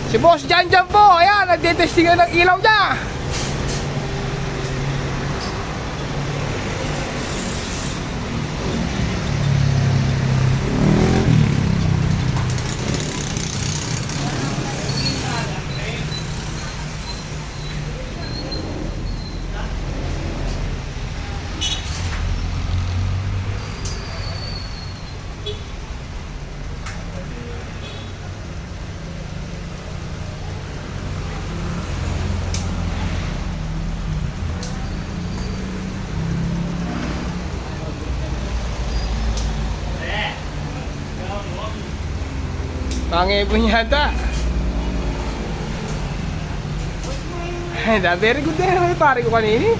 Si Boss Jan Jan po, ayan, nagtitestingan ng ilaw niya. Pangipon yata. Ay, very good din naman yung pare ko kanini.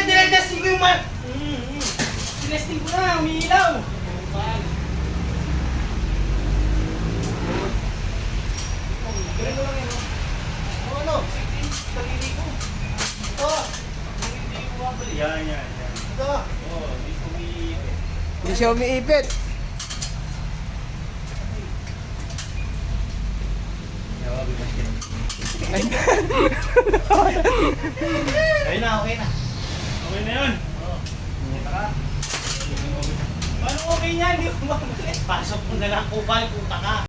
Dinetesting ko yung Sinesting ko na, umiilaw. Ganun lang yan, oh. Ano? Pagili ko. Ito. Hindi ko mabali. Yan. Ito. Oo, hindi ko umiipit. Hindi siya umiipit. Okay na. Okay na yun. Oo. Kita ka. Paano okay niya? Hindi ko mabali. Pasok mo na lang, kupal, puta ka.